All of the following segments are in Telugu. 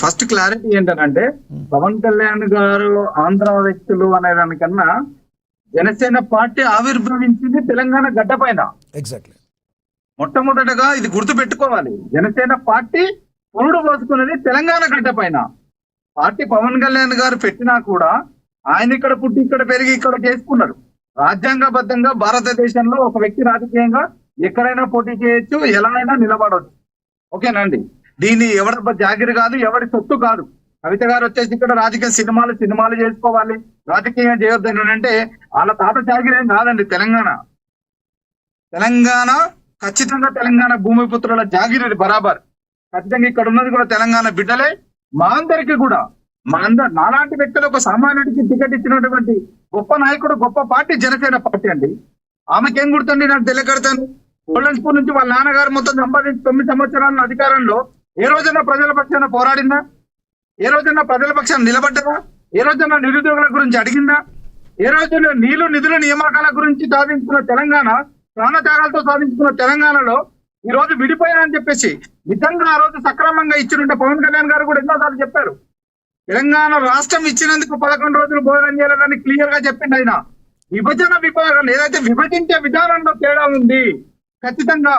ఫస్ట్ క్లారిటీ ఏంటంటే పవన్ కళ్యాణ్ గారు ఆంధ్ర వ్యక్తులు అనే దానికన్నా జనసేన పార్టీ ఆవిర్భవించింది తెలంగాణ గడ్డ పైన. ఎగ్జాక్ట్లీ. మొట్టమొదటగా ఇది గుర్తు పెట్టుకోవాలి. జనసేన పార్టీ పురుడు పోసుకున్నది తెలంగాణ గడ్డ పైన. పార్టీ పవన్ కళ్యాణ్ గారు పెట్టినా కూడా ఆయన ఇక్కడ పుట్టి ఇక్కడ పెరిగి ఇక్కడ చేసుకున్నారు. రాజ్యాంగబద్ధంగా భారతదేశంలో ఒక వ్యక్తి రాజకీయంగా ఎక్కడైనా పోటీ చేయొచ్చు, ఎలా అయినా నిలబడవచ్చు. ఓకేనండి. దీన్ని ఎవరి జాగిరి కాదు, ఎవరి సొత్తు కాదు. కవిత గారు వచ్చేసి ఇక్కడ రాజకీయ సినిమాలు చేసుకోవాలి, రాజకీయం చేయొద్దని అంటే వాళ్ళ తాత జాగిరి ఏం కాదండి. తెలంగాణ ఖచ్చితంగా తెలంగాణ భూమిపుత్రుల జాగిరి బరాబర్. ఖచ్చితంగా ఇక్కడ ఉన్నది కూడా తెలంగాణ బిడ్డలే. మా అందరికి కూడా నాలాంటి వ్యక్తులకు సామాన్యుడికి టికెట్ ఇచ్చినటువంటి గొప్ప నాయకుడు, గొప్ప పార్టీ జనసేన పార్టీ అండి. ఆమెకేం గుర్తుంది నాకు తెలియకడతాను. గోల్డెన్ స్పూన్ నుంచి వాళ్ళ నాన్నగారు మొత్తం సంపాదించి 9 సంవత్సరాల అధికారంలో ఏ రోజైనా ప్రజల పక్షాన పోరాడిందా? ఏ రోజైనా ప్రజల పక్షాన నిలబడ్డదా? ఏ రోజైనా నిరుద్యోగుల గురించి అడిగిందా? ఏ రోజైనా నిధుల నియామకాల గురించి సాధించుకున్న తెలంగాణ, ప్రాణత్యాగాలతో సాధించుకున్న తెలంగాణలో ఈ రోజు విడిపోయానని చెప్పేసి నిజంగా ఆ రోజు సక్రమంగా ఇచ్చినుంటే పవన్ కళ్యాణ్ గారు కూడా ఎన్నోసార్లు చెప్పారు. తెలంగాణ రాష్ట్రం ఇచ్చినందుకు 11 రోజులు భోజనం చేయాలని క్లియర్ గా చెప్పింది ఆయన. విభాగం ఏదైతే విభజించే విధానంలో తేడా ఉంది. ఖచ్చితంగా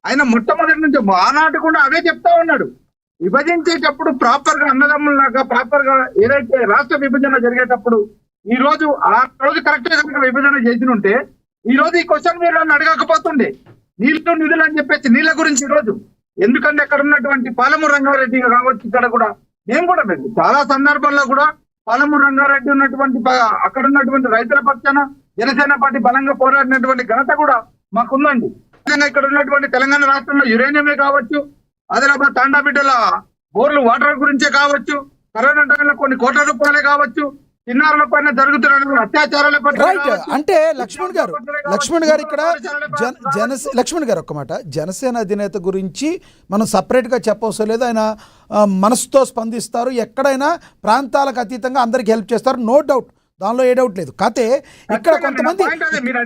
ఆయన మొట్టమొదటి నుంచి ఆనాటి కూడా అదే చెప్తా ఉన్నాడు. విభజించేటప్పుడు ప్రాపర్ గా అన్నదమ్ములాగా ప్రాపర్ గా ఏదైతే రాష్ట్ర విభజన జరిగేటప్పుడు ఈ రోజు ఆ రోజు కరెక్ట్ గా విభజన చేసినుంటే ఈ రోజు ఈ క్వశ్చన్ మీరు అడగకపోతుండే. నిధులు అని చెప్పేసి నీళ్ళ గురించి ఈ రోజు ఎందుకంటే అక్కడ ఉన్నటువంటి పాలమూరు రంగారెడ్డి కావచ్చు, ఇక్కడ కూడా మేము కూడా చాలా సందర్భాల్లో కూడా పాలమూరు రంగారెడ్డి ఉన్నటువంటి అక్కడ ఉన్నటువంటి రైతుల పక్షాన జనసేన పార్టీ బలంగా పోరాడినటువంటి ఘనత కూడా మాకుందండి. ఇక్కడ ఉన్నటువంటి తెలంగాణ రాష్ట్రంలో యురేనియమే కావచ్చు, ఆదిలాబాద్ తాండా బిడ్డల బోర్లు వాటర్ గురించే కావచ్చు, కరోనా టైంలో కొన్ని కోట్ల రూపాయలే కావచ్చు, చిన్నారుల పైన జరుగుతున్న అత్యాచారాల రైట్. అంటే లక్ష్మణ్ గారు ఇక్కడ లక్ష్మణ్ గారు ఒక్క మాట, జనసేన అధినేత గురించి మనం సపరేట్ గా చెప్పవసరం లేదు. ఆయన మనసుతో స్పందిస్తారు, ఎక్కడైనా ప్రాంతాలకు అతీతంగా అందరికి హెల్ప్ చేస్తారు, నో డౌట్, దానిలో ఏ డౌట్ లేదు. కాకపోతే ఇక్కడ కొంతమంది మీరు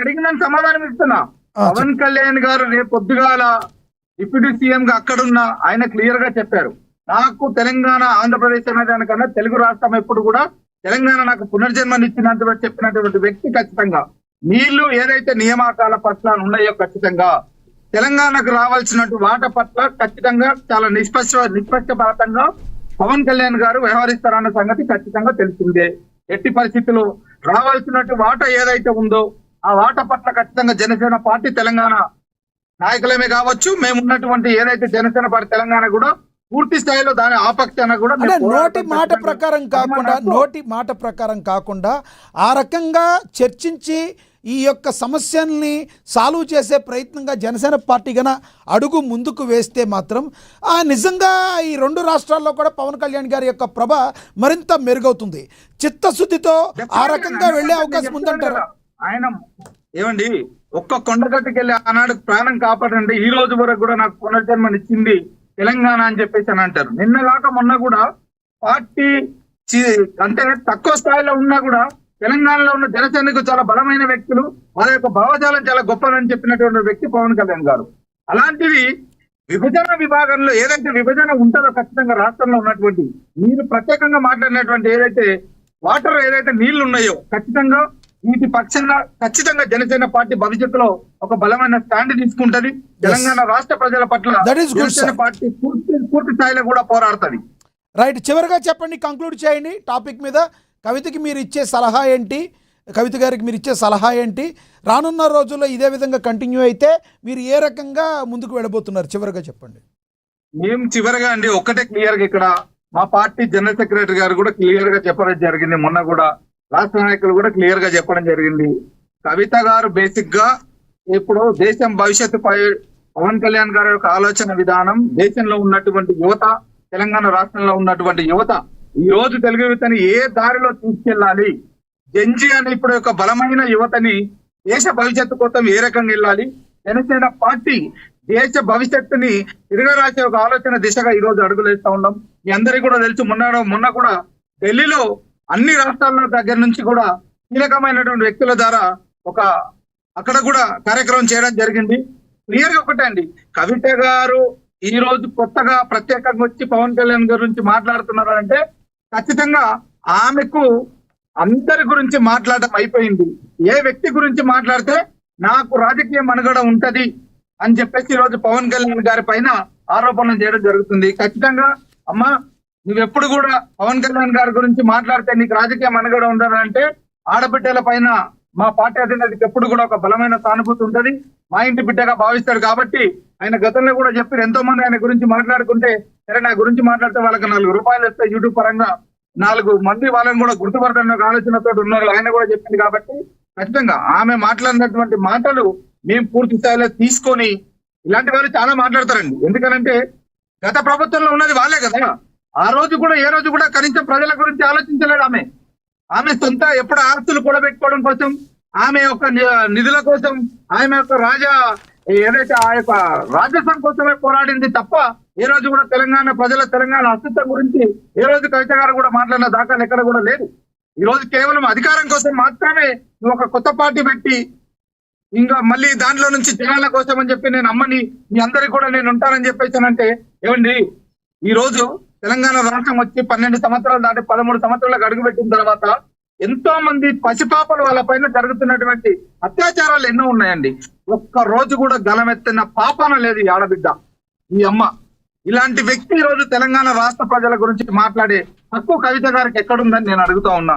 అడిగిన సమాధానం ఇస్తున్నా. పవన్ కళ్యాణ్ గారు రేపు పొద్దుగాల డిప్యూటీ సీఎం గా అక్కడున్న ఆయన క్లియర్ గా చెప్పారు, నాకు తెలంగాణ ఆంధ్రప్రదేశ్ అనే దానికన్నా తెలుగు రాష్ట్రం ఎప్పుడు కూడా తెలంగాణ నాకు పునర్జన్మనిచ్చినంత చెప్పినటువంటి వ్యక్తి ఖచ్చితంగా నీళ్లు ఏదైతే నియామకాల పట్ల ఉన్నాయో ఖచ్చితంగా తెలంగాణకు రావాల్సినట్టు వాట పట్ల ఖచ్చితంగా చాలా నిష్పక్షపాతంగా పవన్ కళ్యాణ్ గారు వ్యవహరిస్తారన్న సంగతి ఖచ్చితంగా తెలిసిందే. ఎట్టి పరిస్థితుల్లో రావాల్సినట్టు వాట ఏదైతే ఉందో ఆ వాట పట్ల ఖచ్చితంగా జనసేన పార్టీ తెలంగాణ నాయకులమే కావచ్చు, మేము ఉన్నటువంటి ఏదైతే జనసేన పార్టీ తెలంగాణ కూడా పూర్తి స్థాయిలో దాని ఆపక్షాన కూడా నోటి మాట ప్రకారం కాకుండా ఆ రకంగా చర్చించి ఈ యొక్క సమస్యల్ని సాల్వ్ చేసే ప్రయత్నంగా జనసేన పార్టీ గన అడుగు ముందుకు వేస్తే మాత్రం నిజంగా ఈ 2 రాష్ట్రాల్లో కూడా పవన్ కళ్యాణ్ గారి యొక్క ప్రభ మరింత మెరుగవుతుంది. చిత్తశుద్ధితో ఆ రకంగా వెళ్లే అవకాశం ఉందంటారు. ఆయన ఏమండి ఒక్క కొండగట్టుకు వెళ్ళి ఆనాడు ప్రాణం కాపాడండి, ఈ రోజు వరకు కూడా నాకు పునర్జన్మనిచ్చింది తెలంగాణ అని చెప్పేసి అని అంటారు. నిన్న కాక మొన్న కూడా పార్టీ అంటే తక్కువ స్థాయిలో ఉన్నా కూడా తెలంగాణలో ఉన్న జనసేనకు చాలా బలమైన వ్యక్తులు, వాళ్ళ యొక్క భావజాలం చాలా గొప్పదని చెప్పినటువంటి వ్యక్తి పవన్ కళ్యాణ్ గారు. అలాంటివి విభజన విభాగంలో ఏదైతే విభజన ఉంటుందో ఖచ్చితంగా రాష్ట్రంలో ఉన్నటువంటి మీరు ప్రత్యేకంగా మాట్లాడినటువంటి ఏదైతే వాటర్ ఏదైతే నీళ్లు ఉన్నాయో ఖచ్చితంగా వీటి పక్షంగా ఖచ్చితంగా జనసేన పార్టీ భవిష్యత్తులో ఒక బలమైన స్టాండ్ తీసుకుంటది. తెలంగాణ రాష్ట్ర ప్రజల పట్ల జనసేన పార్టీ పూర్తి స్థాయిలో కూడా పోరాడుతుంది. రైట్. చివరిగా చెప్పండి, కంక్లూడ్ చేయండి టాపిక్ మీద. కవితకి మీరు ఇచ్చే సలహా ఏంటి? కవిత గారికి మీరు ఇచ్చే సలహా ఏంటి? రానున్న రోజుల్లో ఇదే విధంగా కంటిన్యూ అయితే మీరు ఏ రకంగా ముందుకు వెళ్ళబోతున్నారు? చివరిగా చెప్పండి. మేము చివరిగా అండి ఒక్కటే క్లియర్ గా ఇక్కడ మా పార్టీ జనరల్ సెక్రటరీ గారు కూడా క్లియర్ గా చెప్పడం జరిగింది. మొన్న కూడా రాష్ట్ర నాయకులు కూడా క్లియర్ గా చెప్పడం జరిగింది. కవిత గారు బేసిక్ గా ఇప్పుడు దేశం భవిష్యత్తుపై పవన్ కళ్యాణ్ గారి యొక్క ఆలోచన విధానం, దేశంలో ఉన్నటువంటి యువత, తెలంగాణ రాష్ట్రంలో ఉన్నటువంటి యువత ఈ రోజు తెలుగు యువతని ఏ దారిలో తీసుకెళ్లాలి, జెన్జీ అని ఇప్పుడు యొక్క బలమైన యువతని దేశ భవిష్యత్తు కోసం ఏ రకంగా వెళ్ళాలి, జనసేన పార్టీ దేశ భవిష్యత్తుని తిరగరాసే ఒక ఆలోచన దిశగా ఈ రోజు అడుగులేస్తా ఉన్నాం. మీ అందరికీ కూడా తెలుసు, మొన్న కూడా ఢిల్లీలో అన్ని రాష్ట్రాల దగ్గర నుంచి కూడా కీలకమైనటువంటి వ్యక్తుల ద్వారా అక్కడ కూడా కార్యక్రమం చేయడం జరిగింది. క్లియర్ గా ఒకటే అండి, కవిత గారు ఈ రోజు కొత్తగా ప్రత్యేకంగా వచ్చి పవన్ కళ్యాణ్ గురించి మాట్లాడుతున్నారంటే ఖచ్చితంగా ఆమెకు అందరి గురించి మాట్లాడడం అయిపోయింది. ఏ వ్యక్తి గురించి మాట్లాడితే నాకు రాజకీయ మనుగడ ఉంటది అని చెప్పేసి ఈ రోజు పవన్ కళ్యాణ్ గారి పైన ఆరోపణలు చేయడం జరుగుతుంది. ఖచ్చితంగా అమ్మా, నువ్వెప్పుడు కూడా పవన్ కళ్యాణ్ గారి గురించి మాట్లాడితే నీకు రాజకీయ మనుగడ ఉండాలంటే ఆడబిడ్డల పైన మా పార్టీ అధినేతకి ఎప్పుడు కూడా ఒక బలమైన సానుభూతి ఉంటది. మా ఇంటి బిడ్డగా భావిస్తాడు కాబట్టి ఆయన గతంలో కూడా చెప్పారు, ఎంతో మంది ఆయన గురించి మాట్లాడుకుంటే సరే నా గురించి మాట్లాడితే వాళ్ళకి ₹4 ఇస్తే యూట్యూబ్ పరంగా 4 మంది వాళ్ళని కూడా గుర్తుపడతాను ఒక ఆలోచనతో ఉన్నారు ఆయన కూడా చెప్పింది. కాబట్టి ఖచ్చితంగా ఆమె మాట్లాడినటువంటి మాటలు మేము పూర్తి స్థాయిలో తీసుకొని, ఇలాంటి వాళ్ళు చాలా మాట్లాడతారండి. ఎందుకనంటే గత ప్రభుత్వంలో ఉన్నది వాళ్ళే కదా. ఆ రోజు కూడా ఏ రోజు కూడా కనీసం ప్రజల గురించి ఆలోచించలేదు ఆమె. ఆమె సొంత ఎప్పుడు ఆస్తులు కూడబెట్టుకోవడం కోసం, ఆమె యొక్క నిధుల కోసం, ఆమె యొక్క ఏదైతే ఆ యొక్క రాజ్యసభ కోసమే పోరాడింది తప్ప ఏ రోజు కూడా తెలంగాణ అస్తిత్వం గురించి ఏ రోజు కవిత గారు కూడా మాట్లాడిన దాఖలు ఎక్కడ కూడా లేదు. ఈ రోజు కేవలం అధికారం కోసం మాత్రమే నువ్వు ఒక కొత్త పార్టీ పెట్టి ఇంకా మళ్ళీ దాంట్లో నుంచి జనాల కోసం అని చెప్పి నేను అమ్మని మీ అందరికి కూడా నేను ఉంటానని చెప్పేసానంటే ఏమండి, ఈ రోజు తెలంగాణ రాష్ట్రం వచ్చి 12 సంవత్సరాలు దాటి 13 సంవత్సరాలకు అడుగుపెట్టిన తర్వాత ఎంతో మంది పసిపాపలు వాళ్ళ పైన జరుగుతున్నటువంటి అత్యాచారాలు ఎన్నో ఉన్నాయండి. ఒక్క రోజు కూడా గలమెత్తిన పాపన లేదు ఈ ఆడబిడ్డ, ఈ అమ్మ. ఇలాంటి వ్యక్తి ఈ రోజు తెలంగాణ రాష్ట్ర ప్రజల గురించి మాట్లాడే హక్కు కవిత గారికి ఎక్కడుందని నేను అడుగుతా ఉన్నా.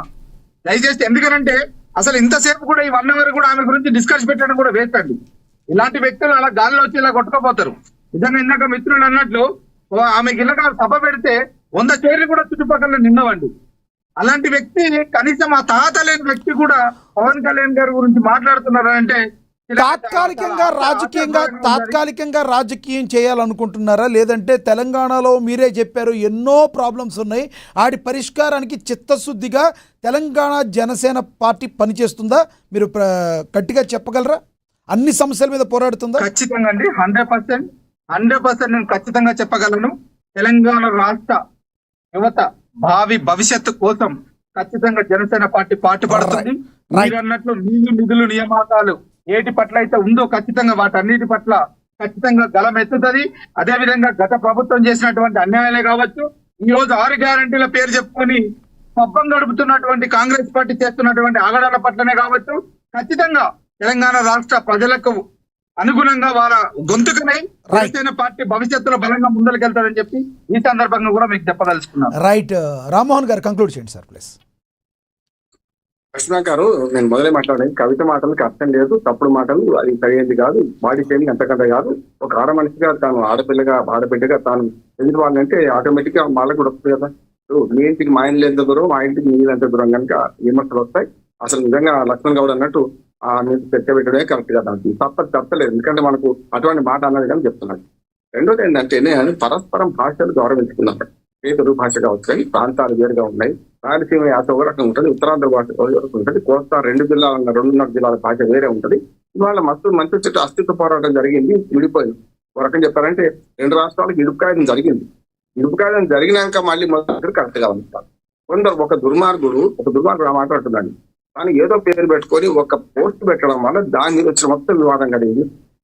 దయచేసి, ఎందుకనంటే అసలు ఇంతసేపు కూడా ఈ 1 అవర్ కూడా ఆమె గురించి డిస్కస్ పెట్టడం కూడా వేస్ట్ అండి. ఇలాంటి వ్యక్తులు అలా గాలిలో వచ్చి ఇలా కొట్టుకోపోతారు. నిజంగా ఇందాక మిత్రుడు అన్నట్లు ఆమెకి ఇలాగా సభ పెడితే 100 చైర్లు కూడా చుట్టుపక్కల నిన్నవండి. అలాంటి వ్యక్తి, కనీసం ఆ తాత లేని వ్యక్తి కూడా పవన్ కళ్యాణ్ గారి గురించి మాట్లాడుతున్నారంటే తాత్కాలికంగా రాజకీయం చేయాలనుకుంటున్నారా? లేదంటే తెలంగాణలో మీరే చెప్పారు ఎన్నో ప్రాబ్లమ్స్ ఉన్నాయి, వాటి పరిష్కారానికి చిత్తశుద్ధిగా తెలంగాణ జనసేన పార్టీ పనిచేస్తుందా? మీరు గట్టిగా చెప్పగలరా? అన్ని సమస్యల మీద పోరాడుతుందా? ఖచ్చితంగా అండి, 100% నేను ఖచ్చితంగా చెప్పగలను. తెలంగాణ రాష్ట్ర యువత భావి భవిష్యత్తు కోసం ఖచ్చితంగా జనసేన పార్టీ పాటుపడుతుంది. మీరు అన్నట్లు నిధులు నియామకాలు ఏటి పట్ల అయితే ఉందో ఖచ్చితంగా వాటన్నిటి పట్ల ఖచ్చితంగా గలం ఎత్తుతుంది. అదే విధంగా గత ప్రభుత్వం చేసినటువంటి అన్యాయాలే కావచ్చు, ఈ రోజు 6 గ్యారంటీల పేరు చెప్పుకొని పబ్బం గడుపుతున్నటువంటి కాంగ్రెస్ పార్టీ చేస్తున్నటువంటి ఆగడాల పట్లనే కావచ్చు, ఖచ్చితంగా తెలంగాణ రాష్ట్ర ప్రజలకు అనుగుణంగా వాళ్ళ గొంతుకనై జనసేన పార్టీ భవిష్యత్తులో బలంగా ముందరికెళ్తారని చెప్పి ఈ సందర్భంగా కూడా మీకు చెప్పదలుచుకున్నాను. రైట్, రామ్మోహన్ గారు కంక్లూడ్ చేయండి సార్ ప్లీజ్. కృష్ణ గారు, నేను మొదలే మాట్లాడాను, కవిత మాటలకు అర్థం లేదు, తప్పుడు మాటలు, అది సరైనది కాదు, బాడీ షేమింగ్ అంతకంటే కాదు. ఒక ఆడమనిషిగా తాను ఆడబిడ్డగా తాను ఎదుటి వాళ్ళంటే ఆటోమేటిక్ గా వాళ్ళకు కూడా వస్తుంది కదా. మీ ఇంటికి మా ఇంట్లో ఎంత దూరం, మా ఇంటికి మీ ఎంత దూరం కనుక విమర్శలు వస్తాయి. అసలు నిజంగా లక్ష్మణ్ గౌడ్ అన్నట్టు మీకు చర్చ పెట్టడమే కరెక్ట్ గా దానికి తప్పలేదు. ఎందుకంటే మనకు అటువంటి మాట అన్నది కానీ చెప్తున్నాడు. రెండోది ఏంటంటే నేను పరస్పరం భాషలు గౌరవించుకున్నాను. పేదరు భాష కావచ్చు, కానీ ప్రాంతాలు వేరుగా ఉన్నాయి. రాయలసీమ యాస ఒక రకం ఉంటుంది, ఉత్తరాంధ్ర భాష ఉంటుంది, కోస్తా 2.5 జిల్లాల భాష వేరే ఉంటుంది. ఇవాళ మంచి చెట్టు అస్తిత్వ పోరాటం జరిగింది, విడిపోయింది. ఒక రకం చెప్పారంటే 2 రాష్ట్రాలకు ఇడుపుకాయడం జరిగింది. ఇడుపుకాయడం జరిగినాక మళ్ళీ మొదటి కరెక్ట్ గా ఉంటారు. కొందరు ఒక దుర్మార్గుడు మాట్లాడుతున్నాడు, కానీ ఏదో పేరు పెట్టుకొని ఒక పోస్ట్ పెట్టడం వల్ల దాని మీద వచ్చిన మొత్తం వివాదం కలిగింది.